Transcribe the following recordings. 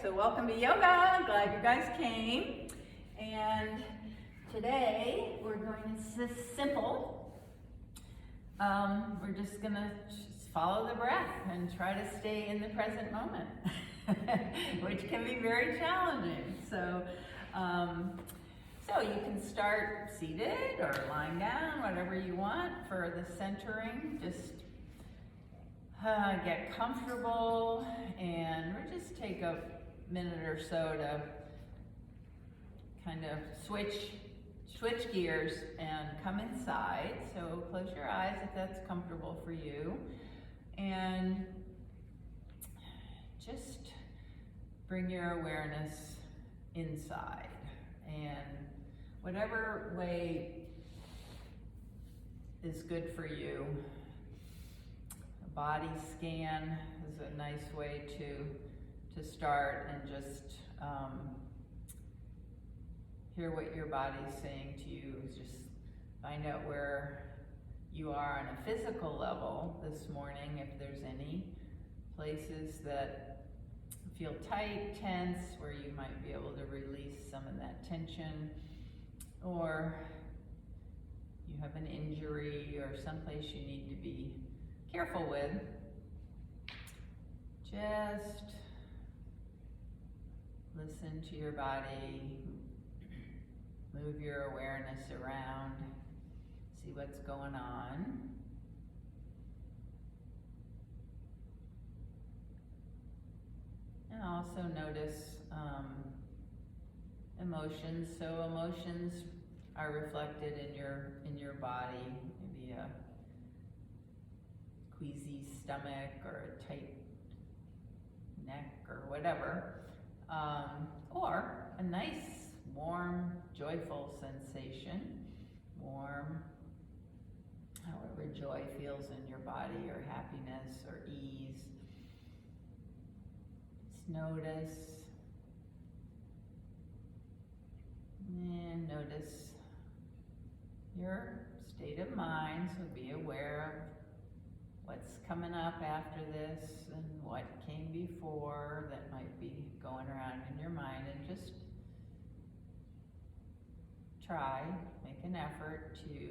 so welcome to yoga. Glad you guys came. And today we're going to, it's simple. We're just gonna follow the breath and try to stay in the present moment, which can be very challenging. So you can start seated or lying down, whatever you want for the centering. Just get comfortable, and we'll just take a minute or so to kind of switch gears and come inside. So close your eyes if that's comfortable for you, and just bring your awareness inside, and whatever way is good for you. A body scan is a nice way to start, and just hear what your body's saying to you. Just find out where you are on a physical level this morning, if there's any places that feel tight, tense, where you might be able to release some of that tension, or you have an injury or someplace you need to be careful with. Just listen to your body, move your awareness around, see what's going on. And also notice emotions. So emotions are reflected in your body, maybe a queasy stomach or a tight neck or whatever, or a nice, warm, joyful sensation. Warm, however joy feels in your body, or happiness or ease. Just notice, and notice your state of mind, so be aware of what's coming up after this and what came before that might be going around in your mind, and just make an effort to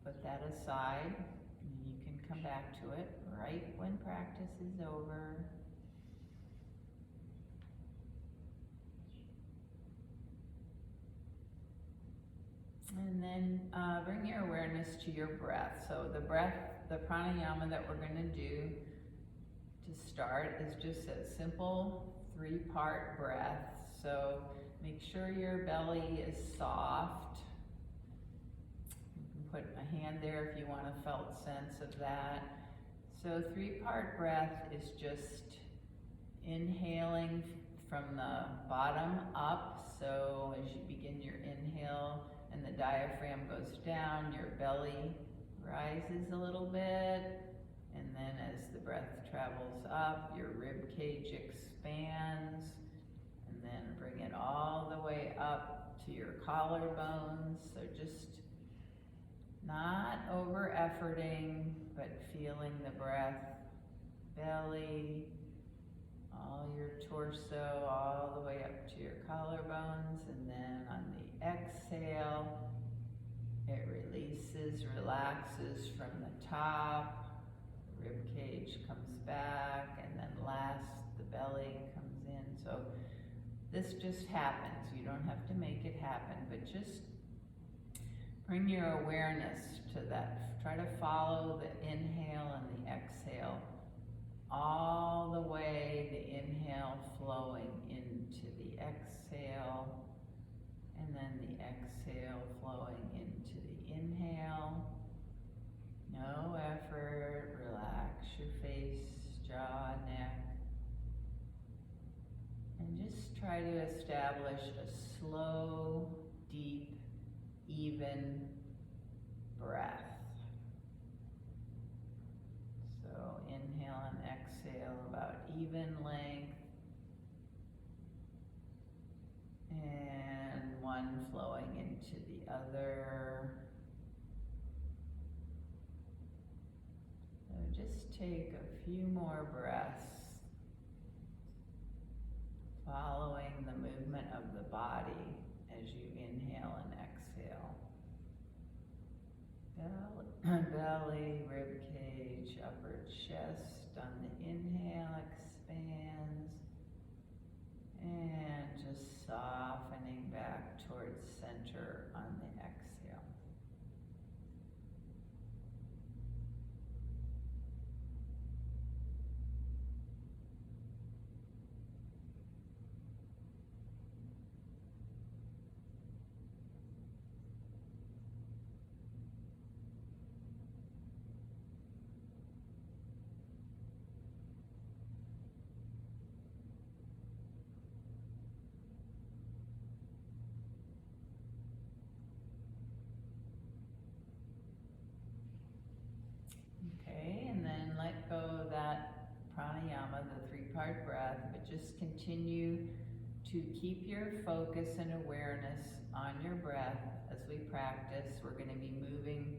put that aside, and you can come back to it right when practice is over. And then bring your awareness to your breath. So the pranayama that we're going to do to start is just a simple 3-part breath. So make sure your belly is soft. You can put a hand there if you want a felt sense of that. So 3-part breath is just inhaling from the bottom up. So as you begin your inhale and the diaphragm goes down, your belly rises a little bit. And then as the breath travels up, your rib cage expands. And then bring it all the way up to your collarbones. So just not over efforting, but feeling the breath, belly, all your torso, all the way up to your collarbones. And then on the exhale, it releases, relaxes from the top, the rib cage comes back, and then last, the belly comes in. So this just happens. You don't have to make it happen, but just bring your awareness to that. Try to follow the inhale and the exhale all the way, the inhale flowing into the exhale, and then the exhale flowing into the inhale. No effort, relax your face, jaw, neck. And just try to establish a slow, deep, even breath. So inhale and exhale about even length. And one flowing into the other. So just take a few more breaths. following the movement of the body as you inhale and exhale. Belly, rib cage, upper chest on the inhale expands, and just softening back towards center on the exhale. Okay, and then let go of that pranayama, the three-part breath, but just continue to keep your focus and awareness on your breath as we practice. We're going to be moving,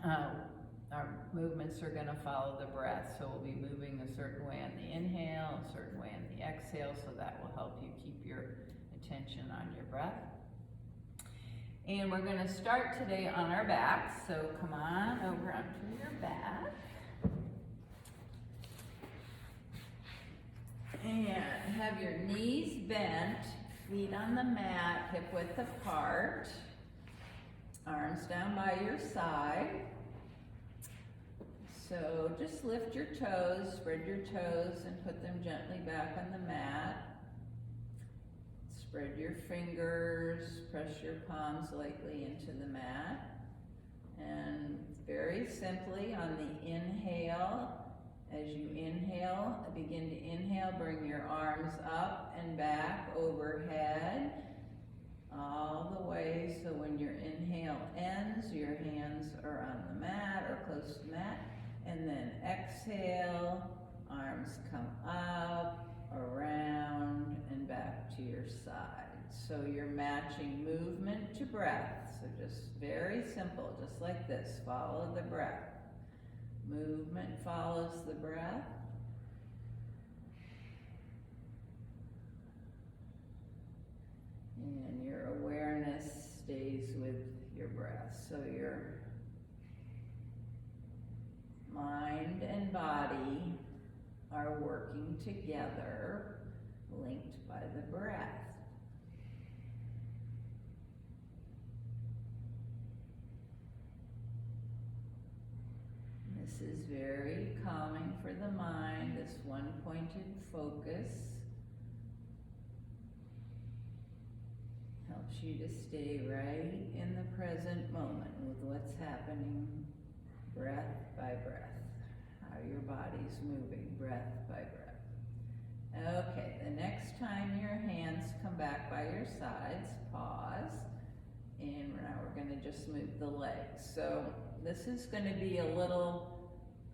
our movements are going to follow the breath, so we'll be moving a certain way on the inhale, a certain way on the exhale, so that will help you keep your attention on your breath. And we're going to start today on our backs, so come on over onto your back. And have your knees bent, feet on the mat, hip width apart, arms down by your side. So just lift your toes, spread your toes, and put them gently back on the mat. Spread your fingers, press your palms lightly into the mat. And very simply on the inhale, as you inhale, begin to inhale, bring your arms up and back overhead, all the way, so when your inhale ends, your hands are on the mat or close to the mat. And then exhale, arms come up, around, and back to your side. So you're matching movement to breath. So just very simple, just like this. Follow the breath. Movement follows the breath. And your awareness stays with your breath. So your mind and body are working together, linked by the breath. This is very calming for the mind, this one-pointed focus helps you to stay right in the present moment with what's happening, breath by breath, how your body's moving, breath by breath. Okay, the next time your hands come back by your sides, pause, and now we're going to just move the legs. So this is going to be a little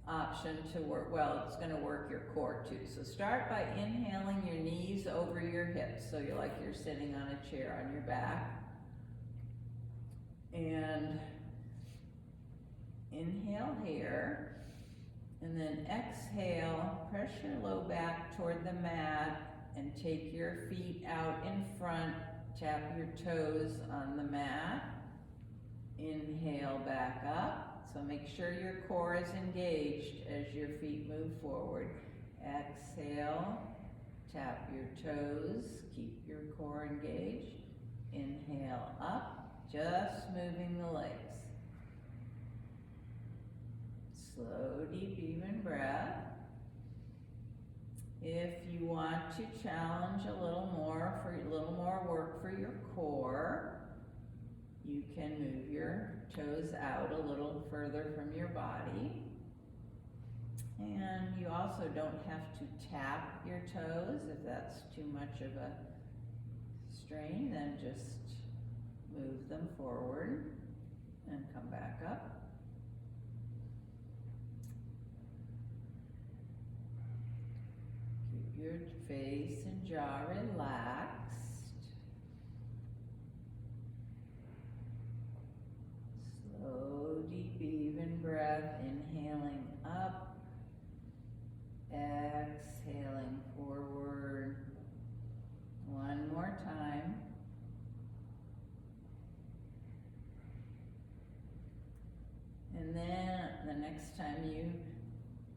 option to work, well, it's going to work your core too. So start by inhaling your knees over your hips, so you're like you're sitting on a chair on your back. And inhale here, and then exhale, press your low back toward the mat, and take your feet out in front, tap your toes on the mat. Inhale back up. So make sure your core is engaged as your feet move forward. Exhale, tap your toes, keep your core engaged. Inhale up, just moving the legs. Slow, deep, even breath. If you want to challenge a little more, for a little more work for your core, you can move your toes out a little further from your body. And you also don't have to tap your toes. If that's too much of a strain, then just move them forward and come back up. Keep your face and jaw relaxed. Slow, deep, even breath, inhaling up, exhaling forward, next time you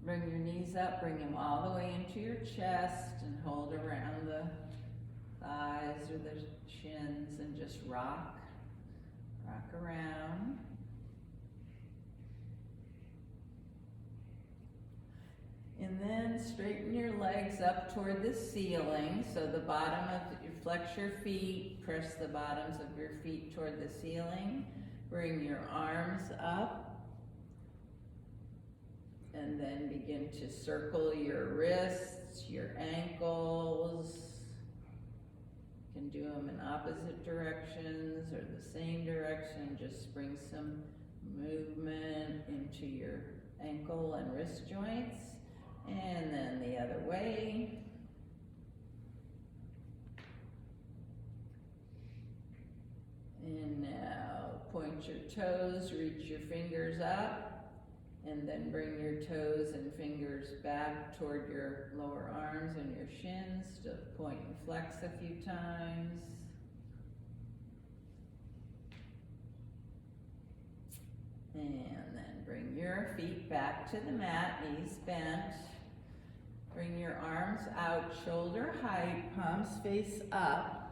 bring your knees up, bring them all the way into your chest and hold around the thighs or the shins and just rock around. And then straighten your legs up toward the ceiling. So the bottom of flex your feet, press the bottoms of your feet toward the ceiling. Bring your arms up. And then begin to circle your wrists, your ankles. You can do them in opposite directions or the same direction. Just bring some movement into your ankle and wrist joints. And then the other way. And now point your toes, reach your fingers up, and then bring your toes and fingers back toward your lower arms and your shins to point and flex a few times. And then bring your feet back to the mat, knees bent. Bring your arms out, shoulder height, palms face up.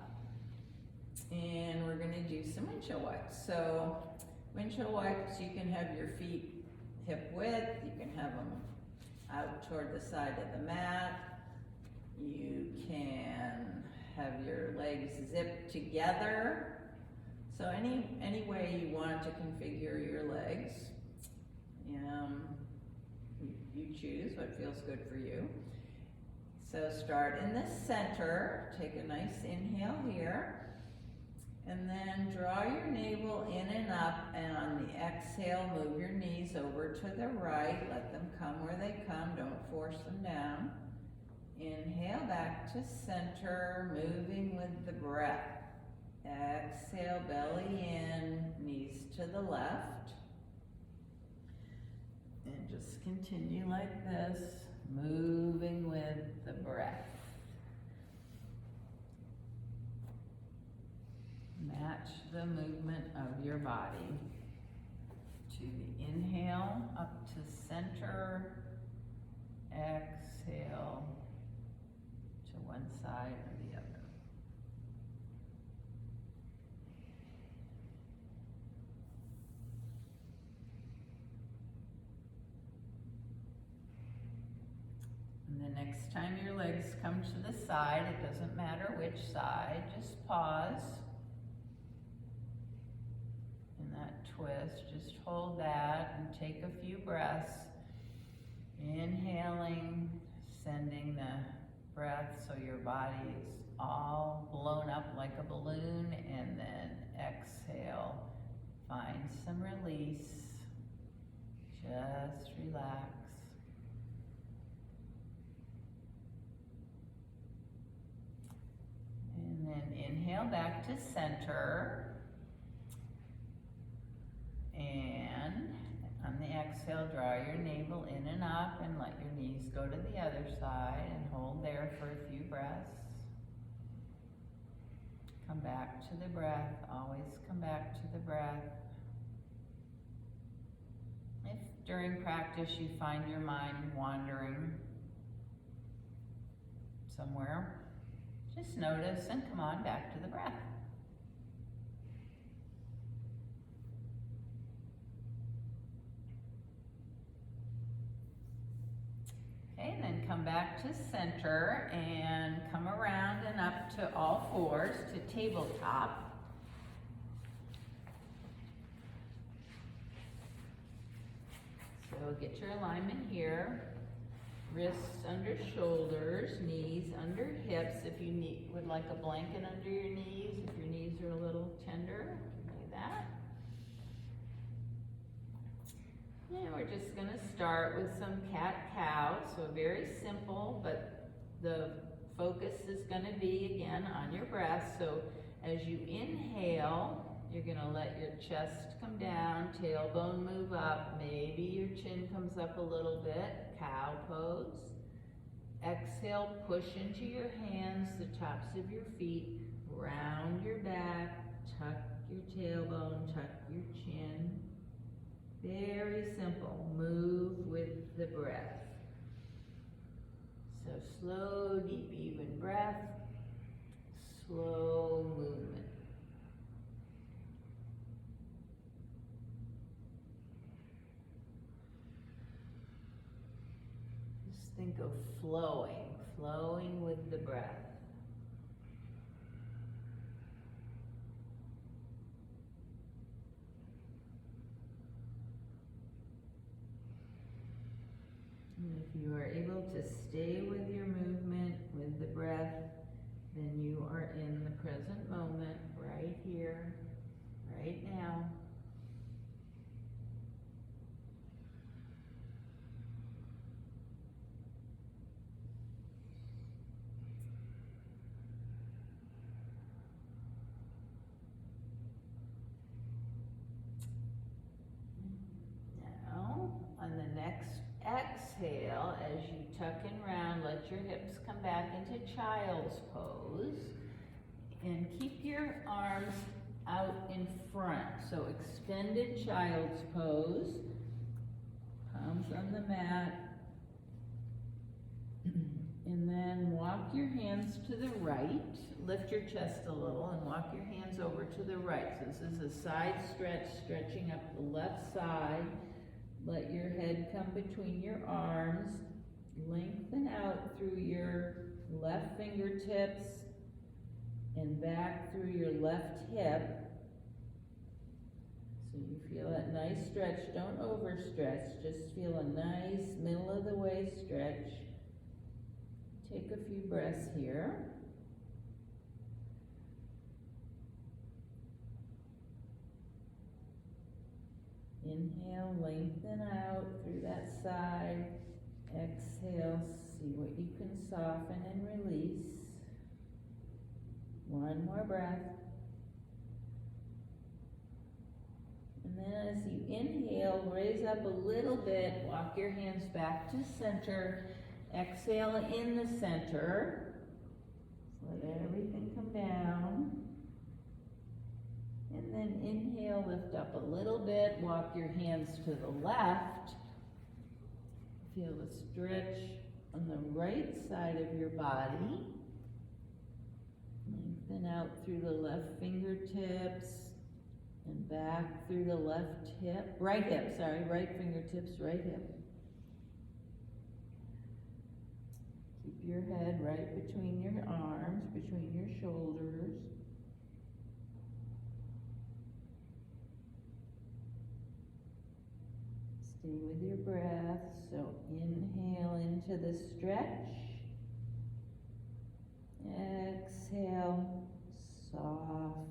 And we're gonna do some windshield wipes. So windshield wipes, you can have your feet hip width, you can have them out toward the side of the mat. You can have your legs zipped together. So any way you want to configure your legs, you choose what feels good for you. So start in the center, take a nice inhale here, and then draw your navel in and up, and on the exhale, move your knees over to the right, let them come where they come, don't force them down. Inhale back to center, moving with the breath. Exhale, belly in, knees to the left. And just continue like this, moving with the breath. Match the movement of your body to the inhale, up to center, exhale to one side or the other. And the next time your legs come to the side, it doesn't matter which side, just pause. In that twist, just hold that and take a few breaths. Inhaling, sending the breath so your body is all blown up like a balloon, and then exhale, find some release, just relax. And then inhale back to center. And on the exhale, draw your navel in and up and let your knees go to the other side and hold there for a few breaths. Come back to the breath, always come back to the breath. If during practice you find your mind wandering somewhere, just notice and come on back to the breath. Okay, and then come back to center and come around and up to all fours to tabletop. So get your alignment here. Wrists under shoulders, knees under hips. If you would like a blanket under your knees, if your knees are a little tender, do that. And we're just going to start with some cat-cow. So very simple, but the focus is going to be again on your breath. So as you inhale, you're going to let your chest come down, tailbone move up, maybe your chin comes up a little bit, cow pose. Exhale, push into your hands, the tops of your feet, round your back, tuck your tailbone, tuck your chin. Very simple, move with the breath. So slow, deep, even breath, slow movement. Just think of flowing, flowing with the breath. And if you are able to stay with your movement, with the breath, then you are in the present moment, right here, right now. Now, on the next exhale, as you tuck and round, let your hips come back into child's pose. And keep your arms out in front. So extended child's pose. Palms on the mat. And then walk your hands to the right. Lift your chest a little and walk your hands over to the right. So this is a side stretch, stretching up the left side. Let your head come between your arms. Lengthen out through your left fingertips and back through your left hip. So you feel that nice stretch. Don't overstretch. Just feel a nice middle of the way stretch. Take a few breaths here. Inhale, lengthen out through that side. Exhale, see what you can soften and release. One more breath. And then as you inhale, raise up a little bit, walk your hands back to center. Exhale in the center. Let everything come down. And then inhale, lift up a little bit, walk your hands to the left. Feel the stretch on the right side of your body. Lengthen out through the left fingertips and back through the left hip, right fingertips, right hip. Keep your head right between your arms, between your shoulders. Stay with your breath. So inhale into the stretch. Exhale, soften.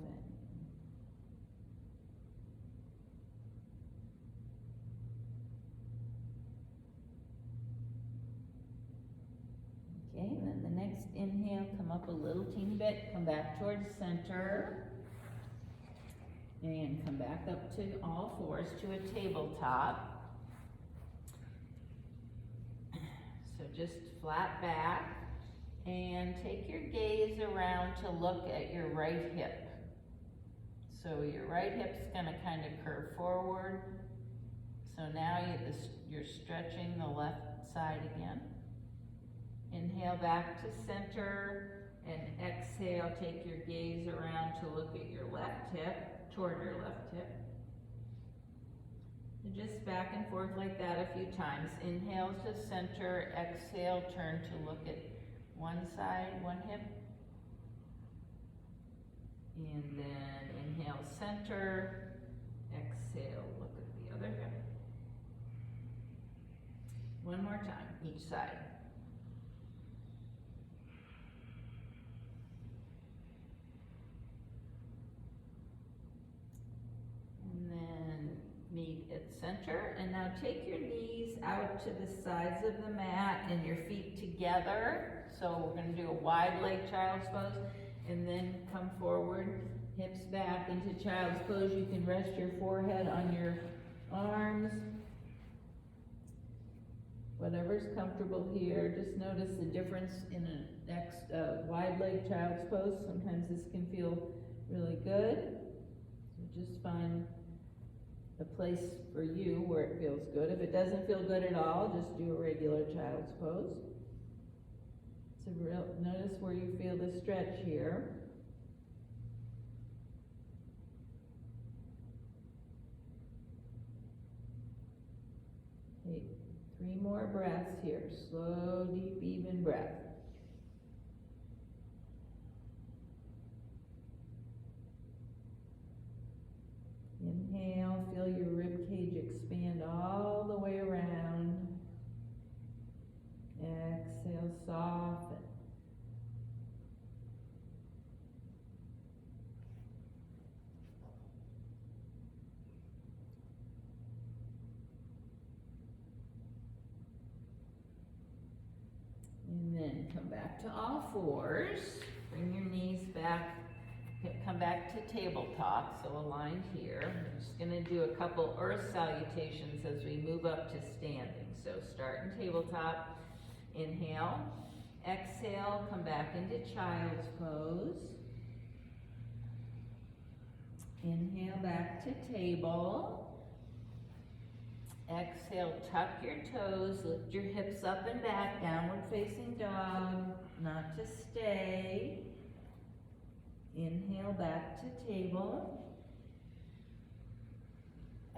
Okay, and then the next inhale, come up a little teeny bit, come back towards center. And come back up to all fours to a tabletop. So just flat back. And take your gaze around to look at your right hip. So your right hip's gonna kind of curve forward. So now you're stretching the left side again. Inhale back to center and exhale, take your gaze around to look at your left hip, toward your left hip. And just back and forth like that a few times. Inhale to center, exhale, turn to look at one side, one hip. And then inhale, center, exhale, look at the other hip. One more time, each side. And then meet at center. And now take your knees out to the sides of the mat and your feet together. So we're going to do a wide leg child's pose. And then come forward, hips back into child's pose. You can rest your forehead on your arms. Whatever's comfortable here. Just notice the difference in a next wide leg child's pose. Sometimes this can feel really good. So just find the place for you where it feels good. If it doesn't feel good at all, just do a regular child's pose. Notice where you feel the stretch here. Okay, 3 more breaths here. Slow, deep, even breath. Inhale, feel your rib cage expand all the way around. Exhale, soften. And then come back to all fours. Bring your knees back. Come back to tabletop, so aligned here. I'm just going to do a couple earth salutations as we move up to standing. So start in tabletop. Inhale. Exhale, come back into child's pose. Inhale, back to table. Exhale, tuck your toes, lift your hips up and back, downward facing dog, not to stay. Inhale, back to table.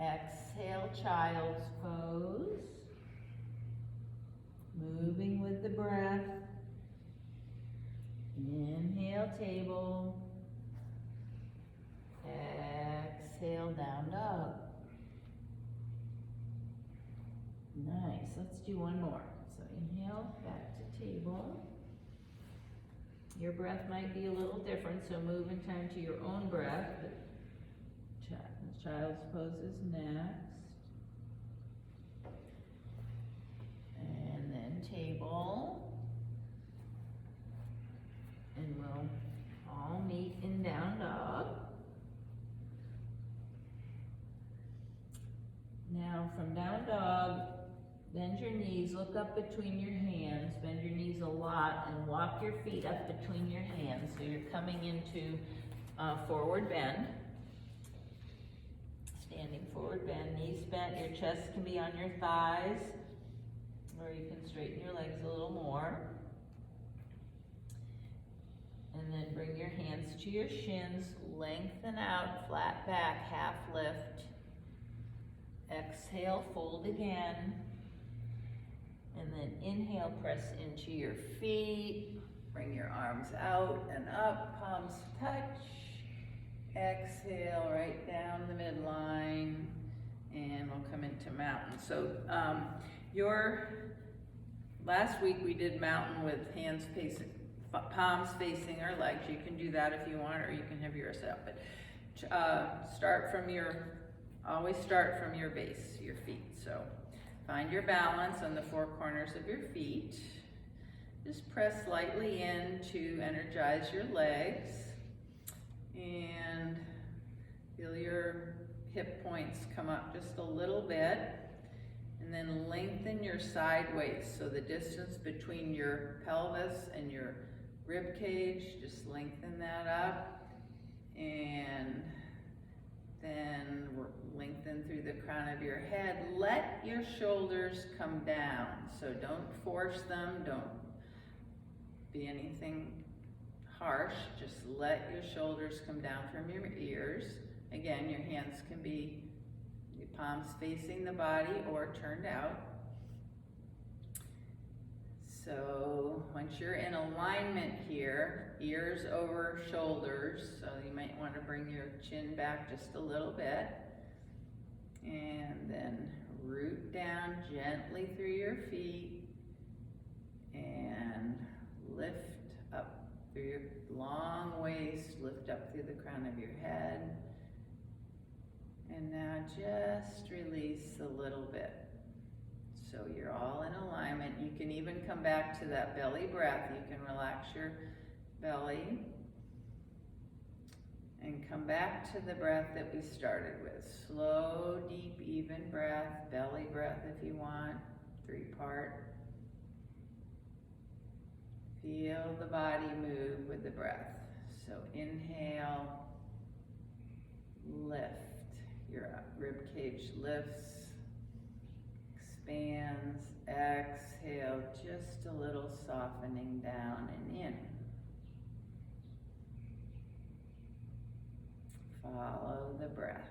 Exhale, child's pose. Moving with the breath. Inhale, table. Exhale, down dog. Nice, let's do one more. So inhale, back to table. Your breath might be a little different, so move in time to your own breath. Child's pose is next. And then table. And we'll all meet in down dog. Now from down dog, bend your knees, look up between your hands, bend your knees a lot, and walk your feet up between your hands. So you're coming into forward bend. Standing forward bend, knees bent, your chest can be on your thighs, or you can straighten your legs a little more. And then bring your hands to your shins, lengthen out, flat back, half lift. Exhale, fold again. And then inhale, press into your feet. Bring your arms out and up, palms touch. Exhale, right down the midline. And we'll come into mountain. So last week we did mountain with hands facing, palms facing our legs. You can do that if you want, or you can have yours up. But always start from your base, your feet. So find your balance on the 4 corners of your feet. Just press lightly in to energize your legs. And feel your hip points come up just a little bit. And then lengthen your side waist. So the distance between your pelvis and your rib cage, just lengthen that up. And then lengthen through the crown of your head. Let your shoulders come down. So don't force them. Don't be anything harsh. Just let your shoulders come down from your ears. Again, your hands can be your palms facing the body or turned out. So once you're in alignment here, ears over shoulders, so you might want to bring your chin back just a little bit. And then root down gently through your feet and lift up through your long waist, lift up through the crown of your head. And now just release a little bit. So you're all in alignment. You can even come back to that belly breath. You can relax your belly and come back to the breath that we started with. Slow, deep, even breath, belly breath if you want, 3-part. Feel the body move with the breath. So inhale, lift. Your rib cage lifts, expands. Exhale, just a little softening down and in. Follow the breath.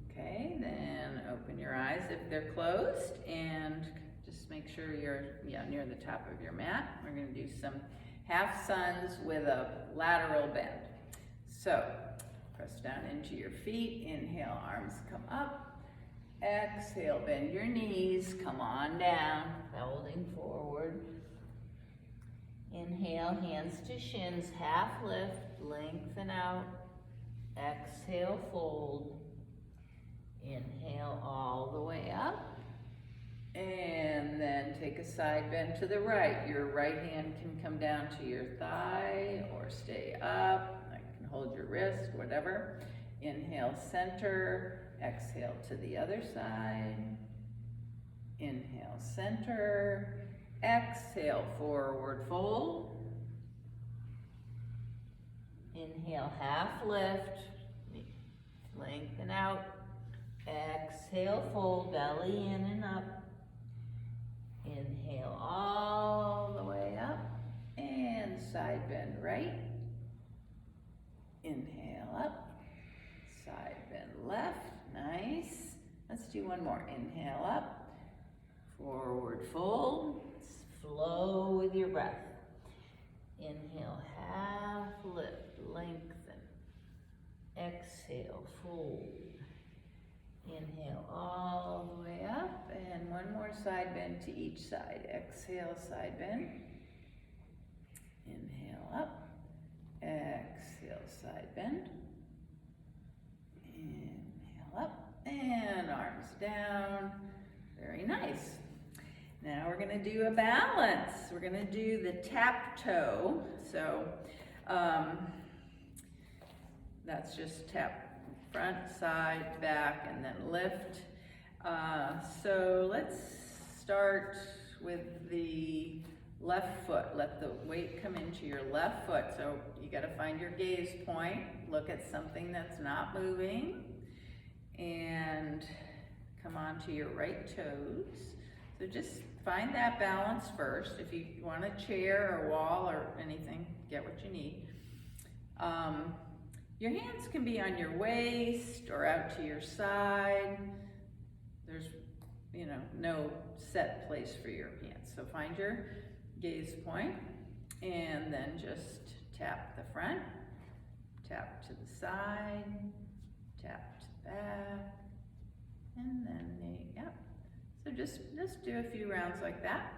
Okay, then open your eyes if they're closed and just make sure you're near the top of your mat. We're going to do some half suns with a lateral bend. So, press down into your feet. Inhale, arms come up. Exhale, bend your knees. Come on down, folding forward. Inhale, hands to shins, half lift, lengthen out. Exhale, fold. Inhale all the way up. And then take a side bend to the right. Your right hand can come down to your thigh or stay up. I can hold your wrist, whatever. Inhale, center. Exhale to the other side. Inhale, center. Exhale, forward fold. Inhale, half lift. Lengthen out. Exhale, fold, belly in and up. Inhale all the way up. And side bend right. Inhale up. Side bend left. Nice. Let's do one more. Inhale up. Forward fold. Flow with your breath. Inhale, half lift, lengthen. Exhale, fold. Inhale all the way up, and one more side bend to each side. Exhale, side bend. Inhale up. Exhale, side bend. Inhale up, and arms down. Very nice. Now we're going to do a balance. We're going to do the tap toe. So that's just tap front, side, back, and then lift. So let's start with the left foot. Let the weight come into your left foot. So you got to find your gaze point. Look at something that's not moving. And come onto your right toes. So just find that balance first. If you want a chair or wall or anything, get what you need. Your hands can be on your waist or out to your side. There's, no set place for your hands. So find your gaze point and then just tap the front, tap to the side, tap to the back, and then So just do a few rounds like that.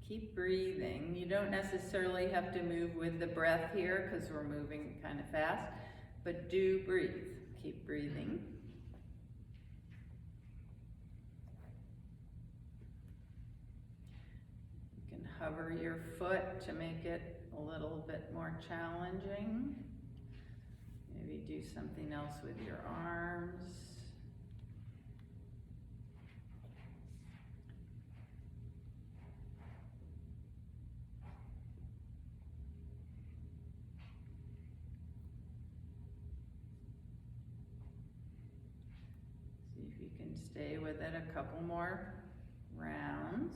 Keep breathing. You don't necessarily have to move with the breath here because we're moving kind of fast, but do breathe. Keep breathing. You can hover your foot to make it a little bit more challenging. Maybe do something else with your arms. See if you can stay with it a couple more rounds.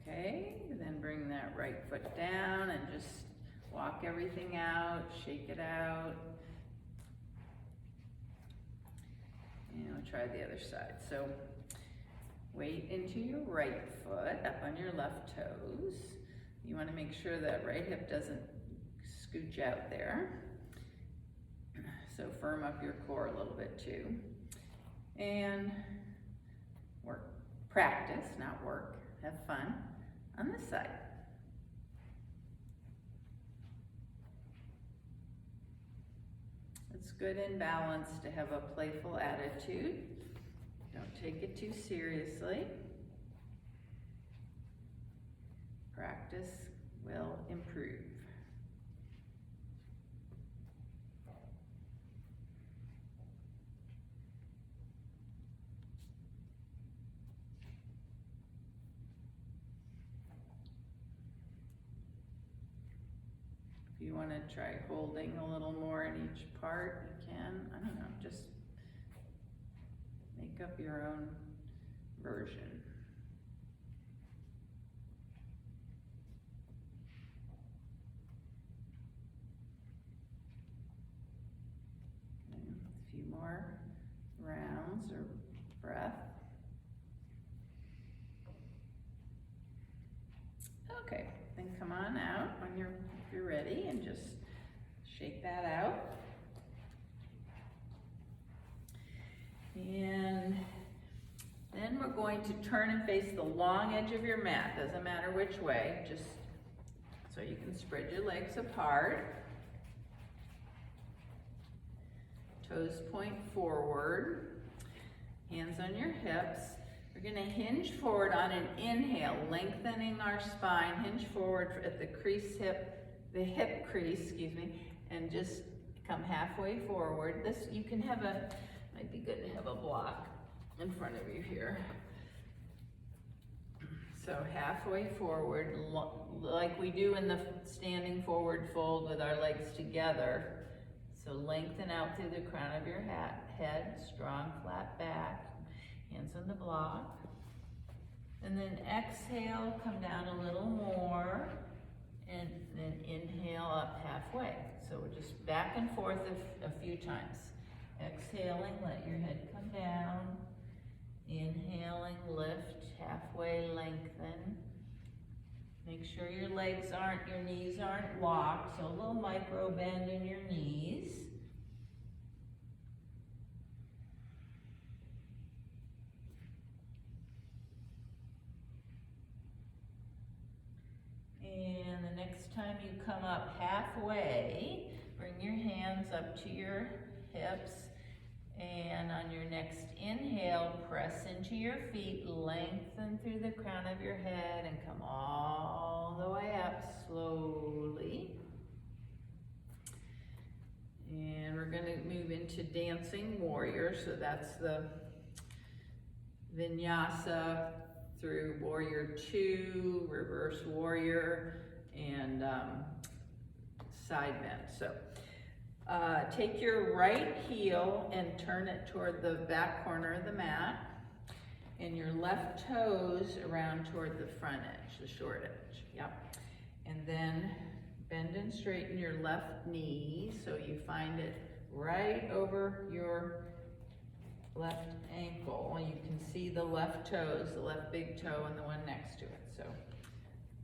Okay, then bring that right foot down and just walk everything out, shake it out. And we'll try the other side. So weight into your right foot, up on your left toes. You want to make sure that right hip doesn't scooch out there. So firm up your core a little bit too. And work, practice, not work, have fun on this side. It's good in balance to have a playful attitude. Don't take it too seriously. Practice will improve. If you want to try holding a little more in each part, you can. I don't know, just make up your own version. Okay, a few more rounds or breath. Okay, then come on out when if you're ready, and just shake that out. And then we're going to turn and face the long edge of your mat. Doesn't matter which way, just so you can spread your legs apart. Toes point forward, hands on your hips. We're gonna hinge forward on an inhale, lengthening our spine, hinge forward at the hip crease, excuse me, and just come halfway forward. This, you can have might be good to have a block in front of you here. So halfway forward, like we do in the standing forward fold with our legs together. So lengthen out through the crown of your head, strong flat back, hands on the block. And then exhale, come down a little more, and then inhale up halfway. So we're just back and forth a few times. Exhaling, let your head come down. Inhaling, lift, halfway lengthen. Make sure your knees aren't locked, so a little micro bend in your knees. And the next time you come up halfway, bring your hands up to your hips. And on your next inhale, press into your feet, lengthen through the crown of your head, and come all the way up slowly. And we're going to move into dancing warrior. So that's the vinyasa through warrior 2, reverse warrior, and side bend. So take your right heel and turn it toward the back corner of the mat, and your left toes around toward the front edge, the short edge. Yep. And then bend and straighten your left knee so you find it right over your left ankle. You can see the left toes, the left big toe and the one next to it. So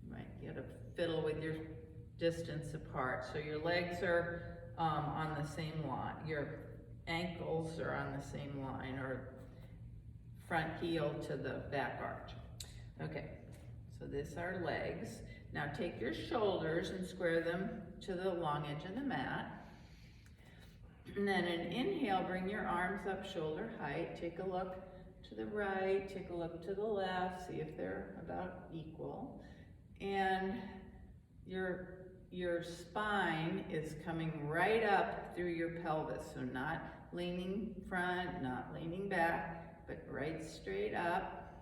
you might get a fiddle with your distance apart. So your legs are on the same line. Your ankles are on the same line, or front heel to the back arch. Okay, so this are legs. Now take your shoulders and square them to the long edge of the mat. And then an inhale, bring your arms up shoulder height. Take a look to the right, take a look to the left, see if they're about equal. And your spine is coming right up through your pelvis. So not leaning front, not leaning back, but right straight up.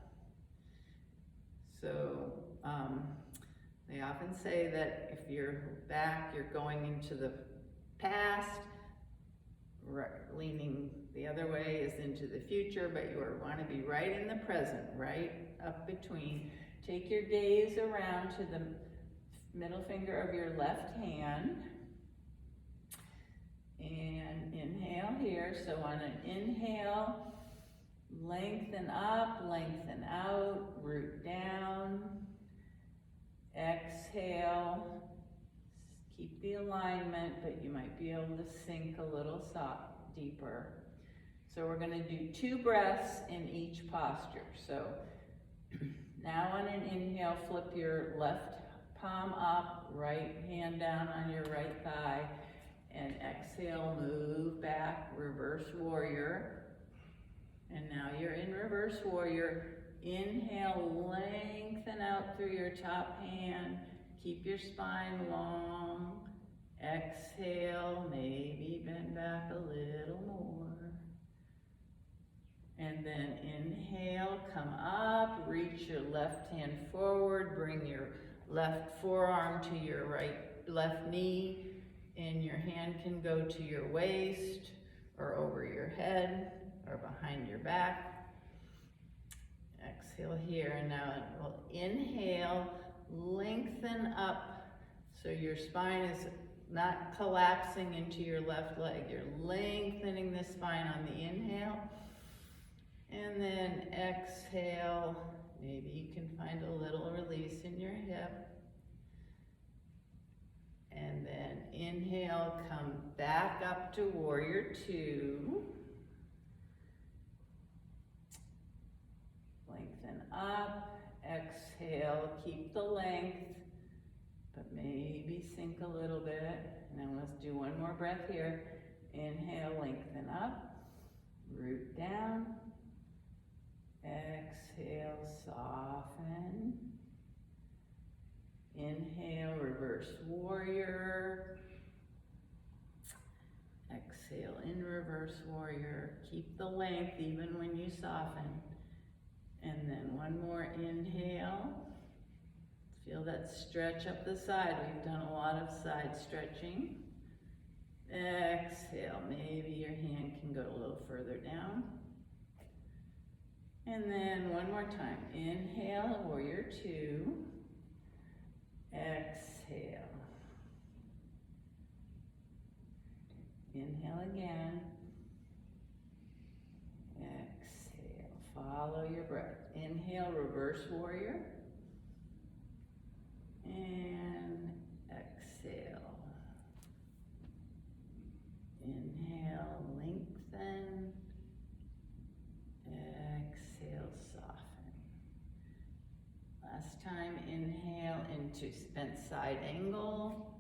So they often say that if you're back, you're going into the past. Leaning the other way is into the future, but you want to be right in the present, right up between. Take your gaze around to the middle finger of your left hand, and inhale here. So on an inhale, lengthen up, lengthen out, root down. Exhale, keep the alignment, but you might be able to sink a little deeper. So we're going to do 2 breaths in each posture. So now on an inhale, flip your left palm up, right hand down on your right thigh, and exhale, move back, reverse warrior. And now you're in reverse warrior. Inhale, lengthen out through your top hand. Keep your spine long. Exhale, maybe bend back a little more. And then inhale, come up, reach your left hand forward, bring your left forearm to your left knee, and your hand can go to your waist or over your head or behind your back. Exhale here, and now we'll inhale, lengthen up so your spine is not collapsing into your left leg. You're lengthening the spine on the inhale. And then exhale, maybe you can find a little release in your hip. And then inhale, come back up to warrior two. Lengthen up, exhale, keep the length, but maybe sink a little bit. And then let's do one more breath here. Inhale, lengthen up, root down. Exhale, soften. Inhale, reverse warrior. Exhale, in reverse warrior. Keep the length even when you soften. And then one more inhale. Feel that stretch up the side. We've done a lot of side stretching. Exhale, maybe your hand can go a little further down. And then one more time. Inhale, warrior two. Exhale. Inhale again. Exhale. Follow your breath. Inhale, reverse warrior. And exhale. Inhale, lengthen. Exhale, soften. Last time, inhale into bent side angle.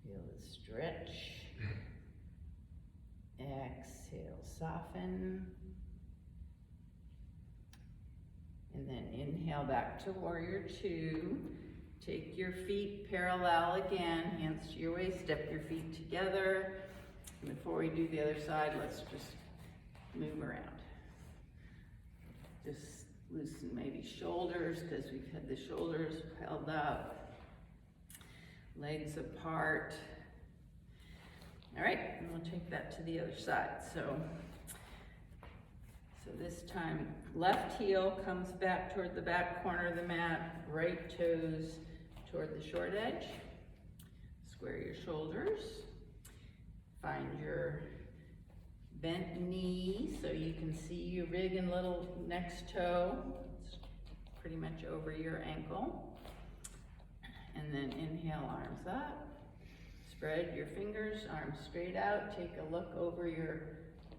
Feel the stretch. Exhale, soften. And then inhale back to warrior two. Take your feet parallel again, hands to your waist, step your feet together. Before we do the other side, let's just move around. Just loosen maybe shoulders, because we've had the shoulders held up. Legs apart. All right, and we'll take that to the other side. So this time, left heel comes back toward the back corner of the mat, right toes toward the short edge. Square your shoulders. Find your bent knee so you can see your big and little next toe. It's pretty much over your ankle. And then inhale, arms up. Spread your fingers, arms straight out. Take a look over your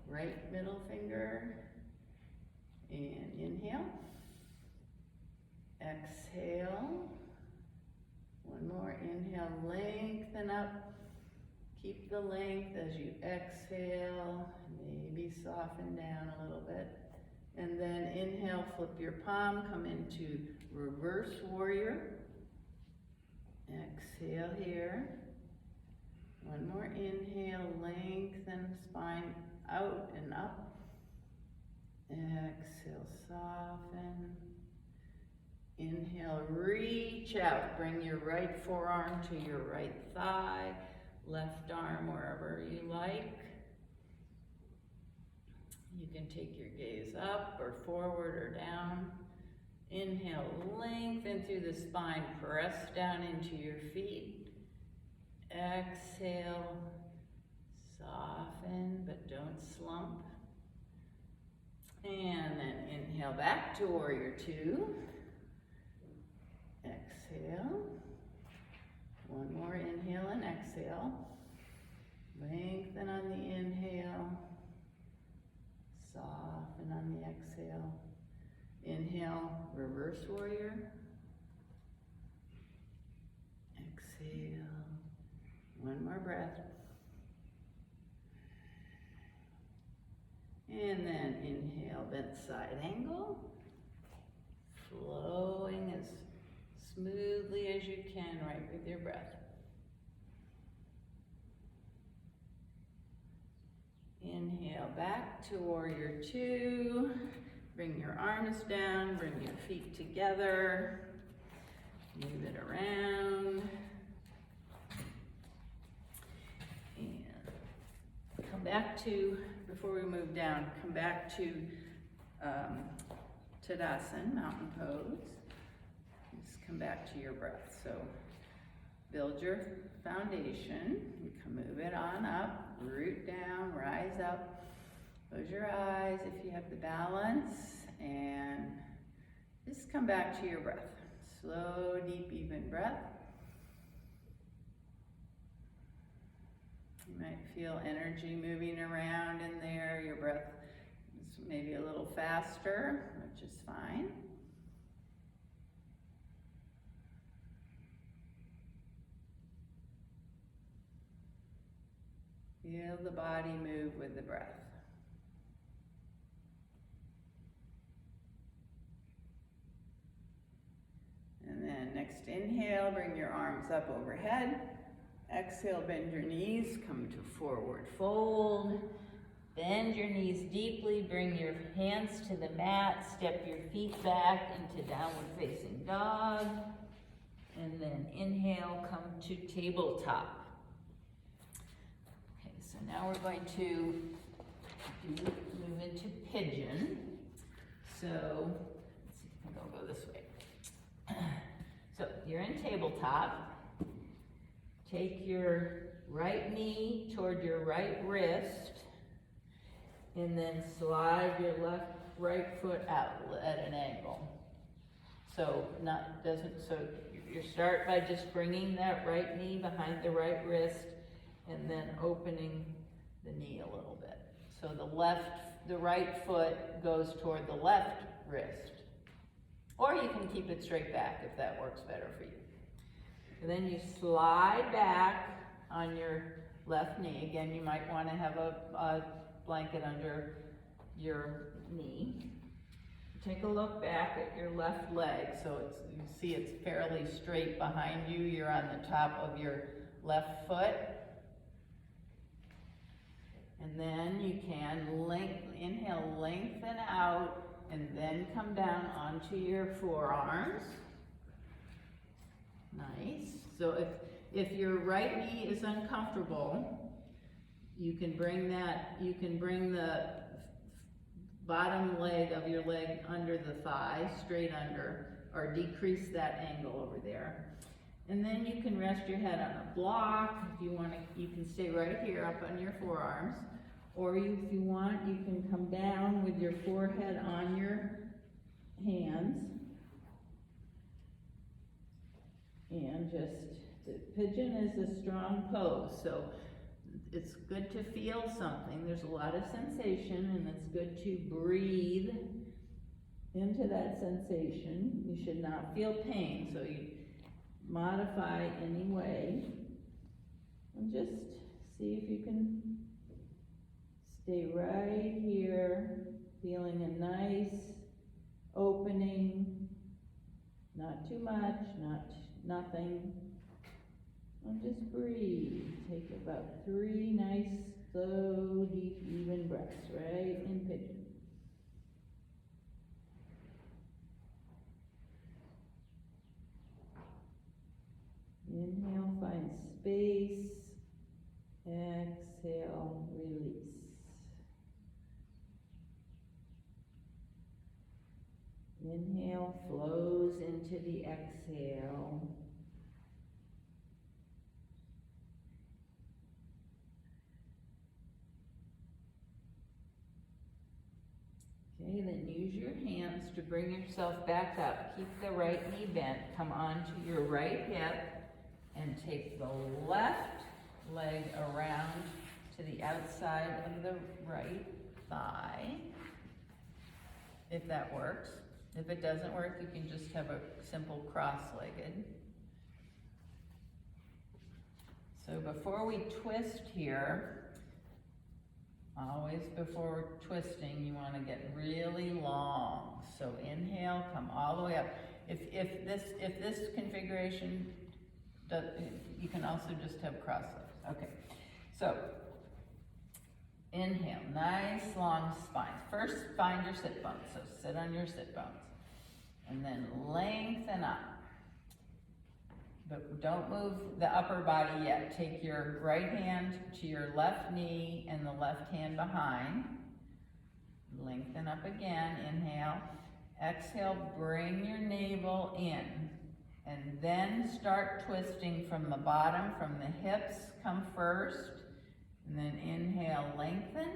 right middle finger. And inhale. Exhale. One more. Inhale, lengthen up. Keep the length as you exhale. Maybe soften down a little bit. And then inhale, flip your palm, come into reverse warrior. Exhale here. One more inhale, lengthen spine out and up. Exhale, soften. Inhale, reach out. Bring your right forearm to your right thigh, left arm wherever you like. You can take your gaze up or forward or down. Inhale, lengthen through the spine, press down into your feet. Exhale, soften, but don't slump. And then inhale back to warrior two. Exhale. One more inhale and exhale. Lengthen on the inhale. Soften on the exhale. Inhale, reverse warrior. Exhale. One more breath. And then inhale, bent side angle. Flowing as smoothly as you can, right with your breath. Inhale back to warrior two. Bring your arms down, bring your feet together, move it around. And come back to, before we move down, come back to Tadasana, mountain pose. Just come back to your breath. So build your foundation. You can move it on up, root down, rise up. Close your eyes if you have the balance, and just come back to your breath. Slow, deep, even breath. You might feel energy moving around in there. Your breath is maybe a little faster, which is fine. Feel the body move with the breath. And then next inhale, bring your arms up overhead. Exhale, bend your knees, come to forward fold. Bend your knees deeply, bring your hands to the mat, step your feet back into downward facing dog. And then inhale, come to tabletop. Okay, so now we're going to move into pigeon. So, let's see if I'll go this way. So you're in tabletop. Take your right knee toward your right wrist, and then slide your right foot out at an angle. So you start by just bringing that right knee behind the right wrist, and then opening the knee a little bit. So the right foot goes toward the left wrist. Or you can keep it straight back if that works better for you. And then you slide back on your left knee. Again, you might want to have a blanket under your knee. Take a look back at your left leg. So you see it's fairly straight behind you. You're on the top of your left foot. And then you can inhale, lengthen out, and then come down onto your forearms. Nice. So if your right knee is uncomfortable, you can bring the bottom leg of your leg under the thigh, straight under, or decrease that angle over there. And then you can rest your head on a block. If you want to, you can stay right here up on your forearms. Or if you want, you can come down with your forehead on your hands. And the pigeon is a strong pose, so it's good to feel something. There's a lot of sensation, and it's good to breathe into that sensation. You should not feel pain, so you modify any way. And just see if you can stay right here, feeling a nice opening, not too much, nothing. And just breathe. Take about 3 nice, slow, deep, even breaths, right in pigeon. Inhale, find space. Exhale, release. Inhale flows into the exhale. Okay, then use your hands to bring yourself back up. Keep the right knee bent. Come onto your right hip and take the left leg around to the outside of the right thigh, if that works. If it doesn't work, you can just have a simple cross-legged. So before we twist here, always before twisting, you want to get really long. So inhale, come all the way up. If this configuration does, you can also just have cross legs. Okay, so Inhale, nice long spine. First, find your sit bones, so sit on your sit bones. And then lengthen up. But don't move the upper body yet. Take your right hand to your left knee and the left hand behind. Lengthen up again, inhale. Exhale, bring your navel in. And then start twisting from the bottom, from the hips, come first. And then inhale, lengthen.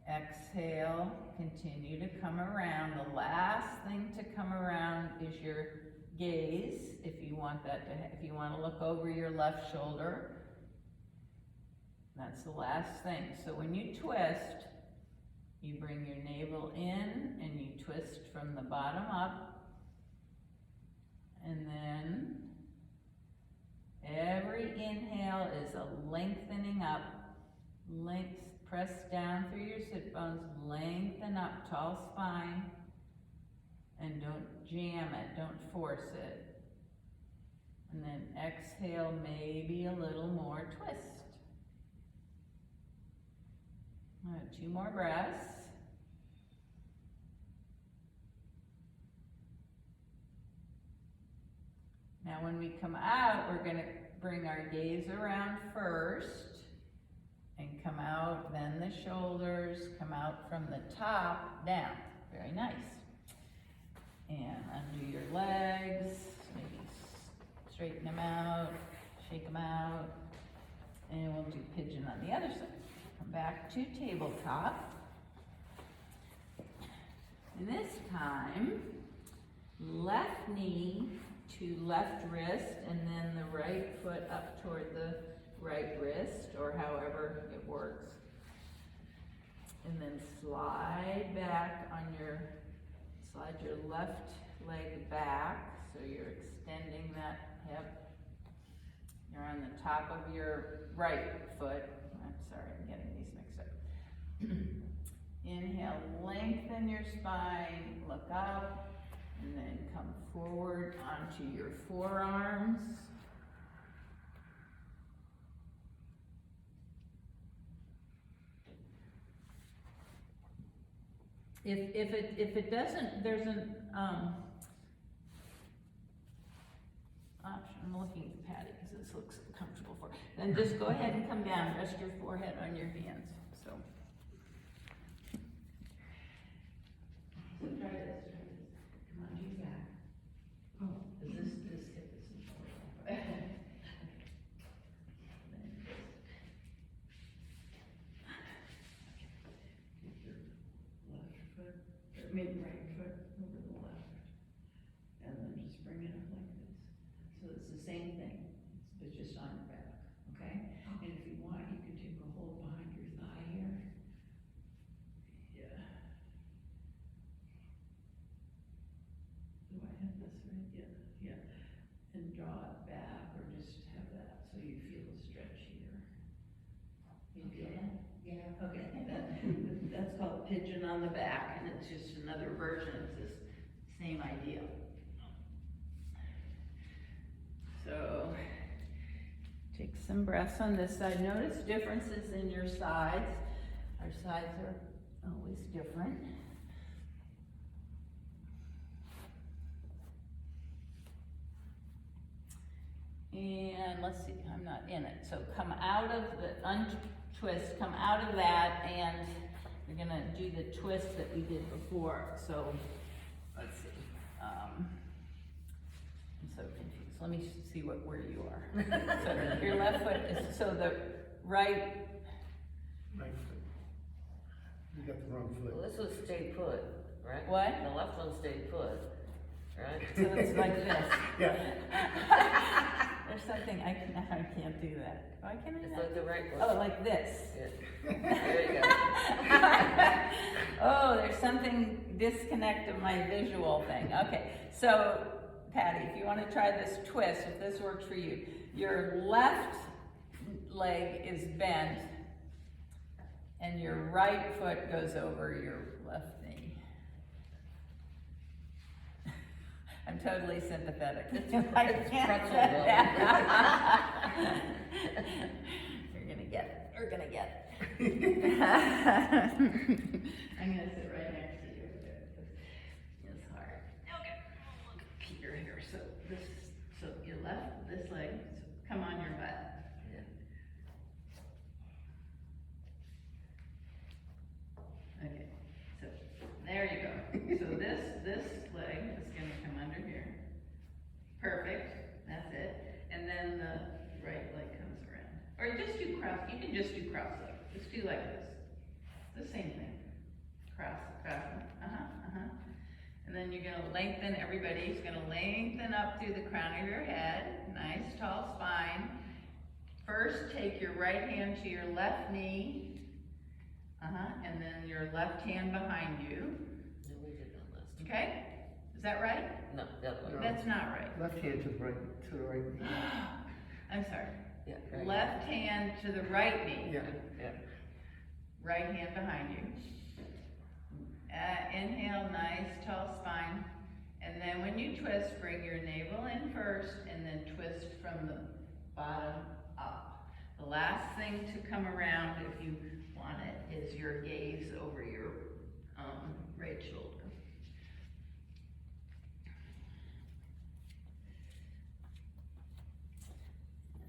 Exhale, continue to come around. The last thing to come around is your gaze, if you want that to, if you want to look over your left shoulder. That's the last thing. So when you twist, you bring your navel in and you twist from the bottom up. And then every inhale is a lengthening up. Press down through your sit bones, lengthen up, tall spine, and don't jam it, don't force it. And then exhale, maybe a little more twist. All right, 2 more breaths. Now when we come out, we're gonna bring our gaze around first. And come out, then the shoulders, come out from the top down. Very nice. And undo your legs, maybe straighten them out, shake them out. And we'll do pigeon on the other side. Come back to tabletop. And this time, left knee to left wrist, and then the right foot up toward the right wrist, or however it works. And then slide your left leg back, so you're extending that hip. You're on the top of your right foot. I'm sorry, I'm getting these mixed up. Inhale, lengthen your spine, look up, and then come forward onto your forearms. If it doesn't, there's an option. I'm looking at Patty because this looks comfortable for her. Then just go ahead and come down, rest your forehead on your hands. So try this. Come on, do that. Oh, is this hip is important? Maybe right foot over the left, and then just bring it up like this. So it's the same thing, but just on your back, okay? And if you want, you can take a hold behind your thigh here. Yeah. Do I have this right? Yeah, yeah. And draw it back, or just have that so you feel the stretch here. You feel that? Yeah. Okay. That's called pigeon on the back, and it's just another version of this same idea. So, take some breaths on this side. Notice differences in your sides. Our sides are always different. And let's see, I'm not in it. So come out of the untwist, come out of that, and we're gonna do the twist that we did before. So let's see. I'm so confused. Let me see where you are. So your left foot is, so the right foot. You got the wrong foot. Well, this was stay put, right? What? The left one stayed put, right? So it's like this. Yeah. There's something I can't do that. Why can't I It's not? like the right one. Oh, like this. Yeah. There you go. Oh, there's something disconnect of my visual thing. Okay, so Patty, if you want to try this twist, if this works for you, your left leg is bent and your right foot goes over your left knee. I'm totally sympathetic. I can't set that. You're gonna get it. We're gonna get it. gonna sit right next to you there, because it's hard. Okay, look at Peter here, so your left, this leg, so come on your butt. Yeah. Okay, so, there you go. So this leg is gonna come under here. Perfect, that's it. And then the right leg comes around. Or just do cross, you can just do cross leg. Just do like this. The same thing. Cross, And then you're gonna lengthen, everybody's gonna lengthen up through the crown of your head. Nice tall spine. First, take your right hand to your left knee. And then your left hand behind you. No, we did that last. Okay? Is that right? No, the other way. No. That's not right. Left hand to the right, I'm sorry. Yeah. Right. Left hand to the right knee. Yeah. Yeah. Right hand behind you. Inhale, nice tall spine. And then when you twist, bring your navel in first and then twist from the bottom up. The last thing to come around, if you want it, is your gaze over your right shoulder.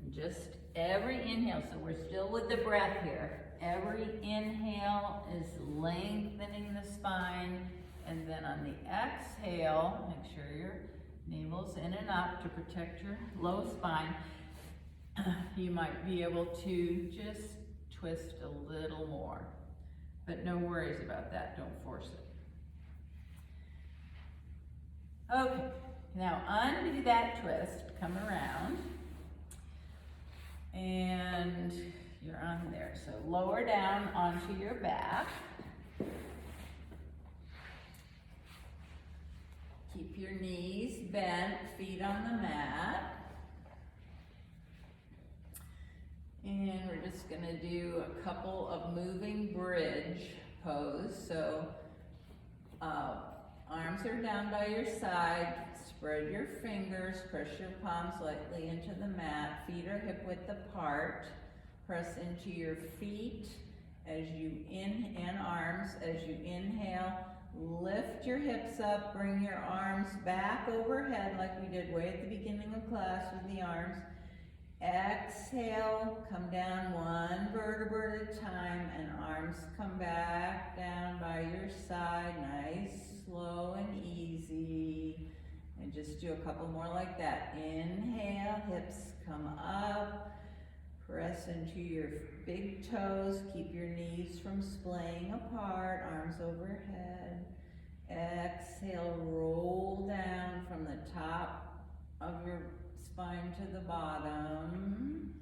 And just every inhale, so we're still with the breath here. Every inhale is lengthening the spine, and then on the exhale, make sure your navel's in and up to protect your low spine. You might be able to just twist a little more, but no worries about that, don't force it. Okay, now undo that twist, come around, and you're on there. So lower down onto your back. Keep your knees bent, feet on the mat. And we're just gonna do a couple of moving bridge pose. So arms are down by your side. Spread your fingers, press your palms lightly into the mat. Feet are hip width apart. Press into your feet as you and arms as you inhale. Lift your hips up, bring your arms back overhead like we did way at the beginning of class with the arms. Exhale, come down one vertebra at a time, and arms come back down by your side. Nice, slow and easy. And just do a couple more like that. Inhale, hips come up. Press into your big toes. Keep your knees from splaying apart. Arms overhead. Exhale, roll down from the top of your spine to the bottom.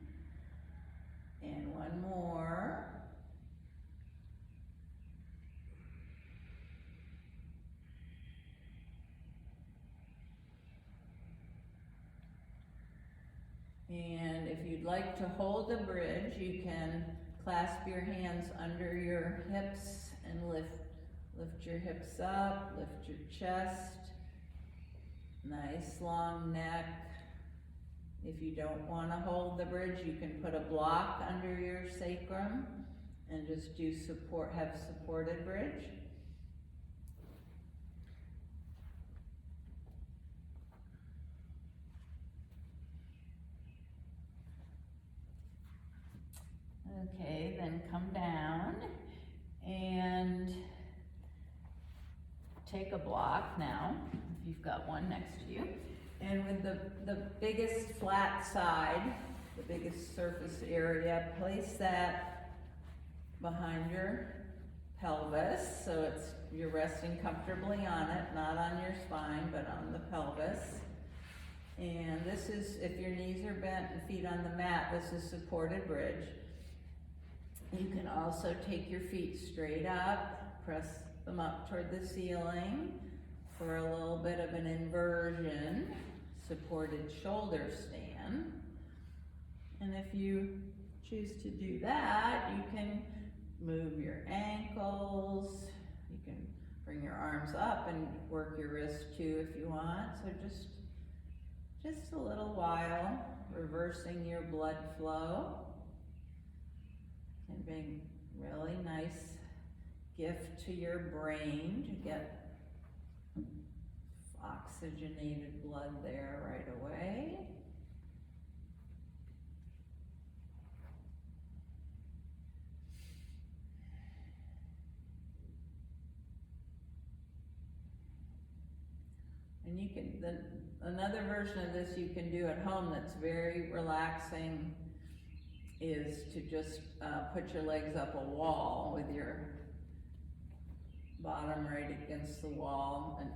And one more. And if you'd like to hold the bridge, you can clasp your hands under your hips and lift your hips up, lift your chest. Nice long neck. If you don't want to hold the bridge, you can put a block under your sacrum and just do have supported bridge. Okay, then come down and take a block now, if you've got one next to you. And with the biggest flat side, the biggest surface area, place that behind your pelvis, so you're resting comfortably on it, not on your spine, but on the pelvis. And this is, if your knees are bent and feet on the mat, this is supported bridge. You can also take your feet straight up, press them up toward the ceiling for a little bit of an inversion, supported shoulder stand. And if you choose to do that, you can move your ankles, you can bring your arms up and work your wrists too if you want. So just a little while, reversing your blood flow. And really nice gift to your brain to get oxygenated blood there right away. And you can, then another version of this you can do at home that's very relaxing is to just put your legs up a wall with your bottom right against the wall and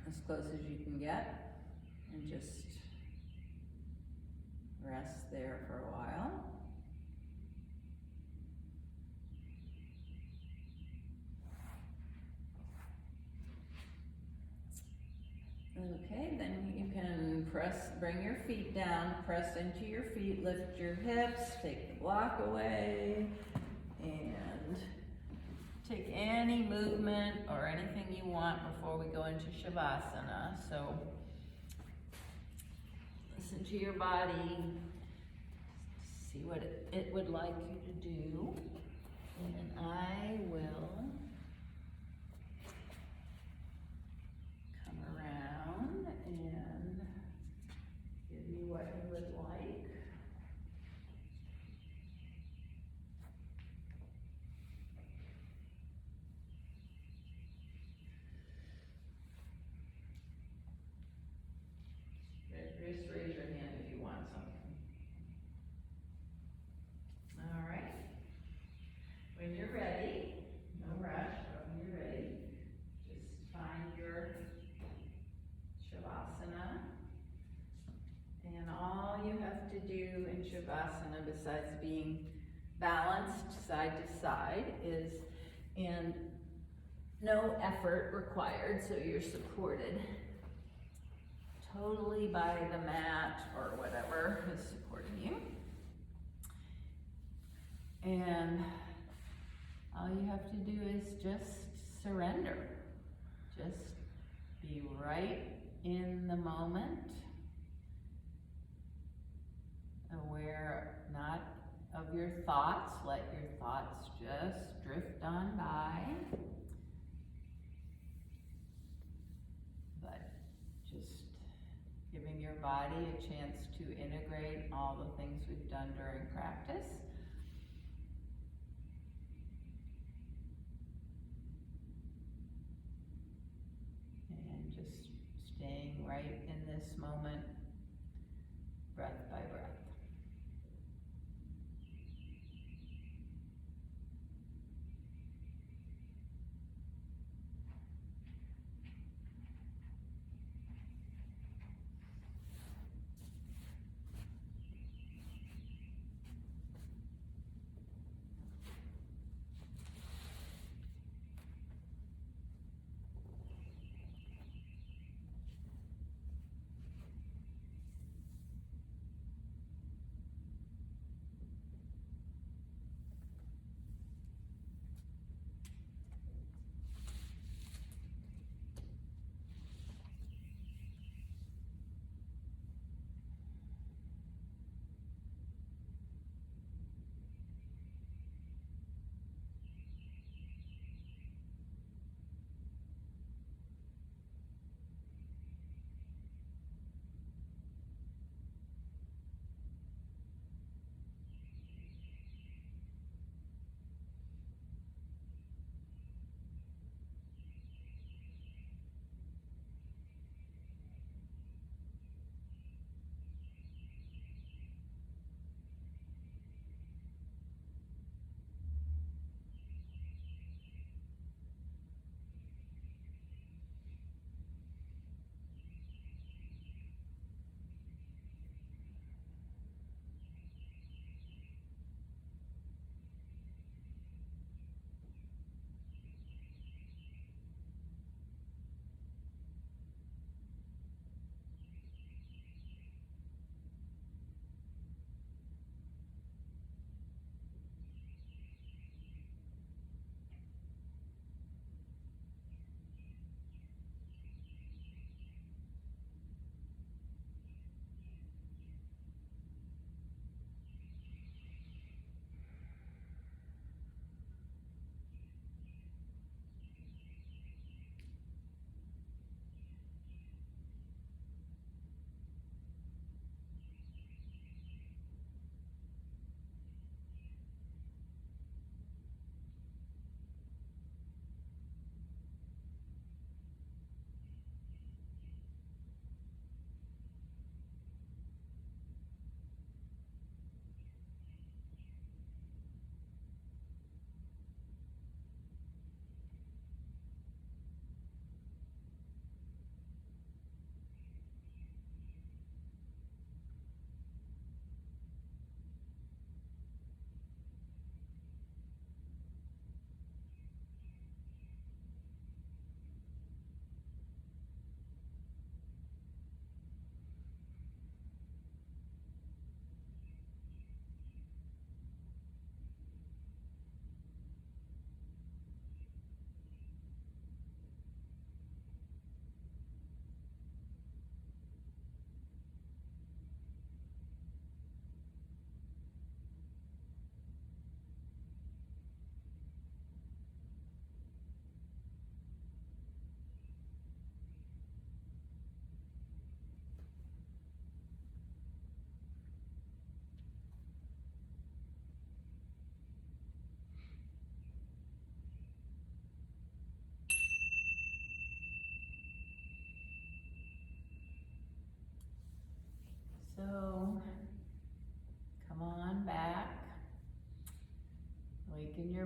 as close as you can get, and just rest there for a while. Okay, then you can bring your feet down, press into your feet, lift your hips, take the block away, and take any movement or anything you want before we go into Shavasana. So listen to your body, see what it would like you to do, and I will come around and give you what you would like. Just raise your hand if you want something. All right. When you're ready, no rush, but when you're ready, just find your Shavasana. And all you have to do in Shavasana, besides being balanced side to side, and no effort required, so you're supported totally by the mat or whatever is supporting you. And all you have to do is just surrender. Just be right in the moment, aware not of your thoughts, let your thoughts just drift on by. But just giving your body a chance to integrate all the things we've done during practice. And just staying right in this moment, breath by breath.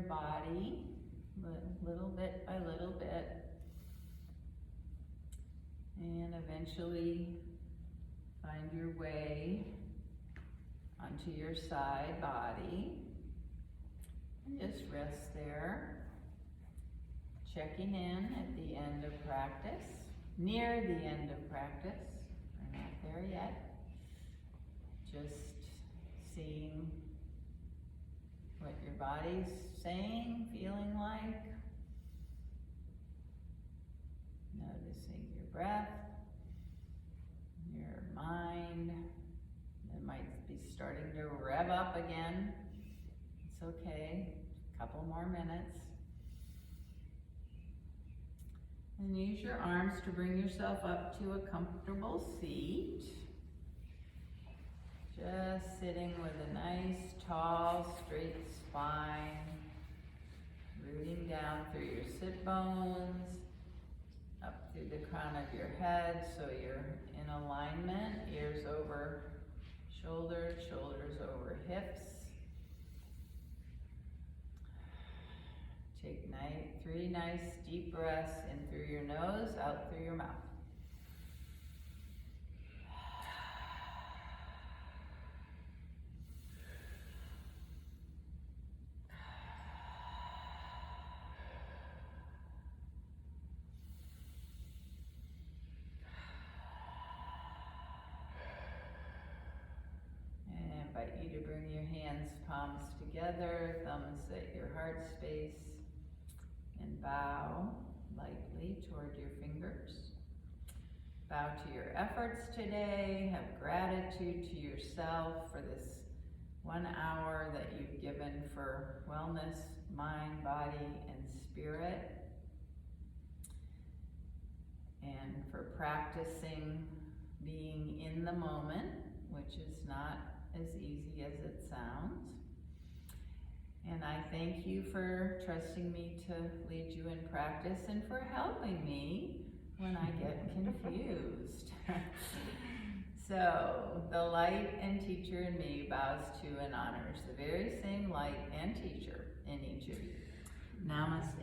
body, little bit by little bit. And eventually find your way onto your side body. And just rest there. Checking in at the end of practice, near the end of practice. We're not there yet. Just seeing what your body's saying, feeling like. Noticing your breath, your mind. It might be starting to rev up again. It's okay. A couple more minutes. And use your arms to bring yourself up to a comfortable seat. Just sitting with a nice, tall, straight spine. Rooting down through your sit bones, up through the crown of your head so you're in alignment. Ears over shoulders, shoulders over hips. Take 3 nice deep breaths in through your nose, out through your mouth. And I invite you to bring your hands, palms together, thumbs at your heart space. And bow lightly toward your fingers. Bow to your efforts today. Have gratitude to yourself for this 1 hour that you've given for wellness, mind, body, and spirit. And for practicing being in the moment, which is not as easy as it sounds. And I thank you for trusting me to lead you in practice and for helping me when I get confused. So, the light and teacher in me bows to and honors the very same light and teacher in each of you. Namaste.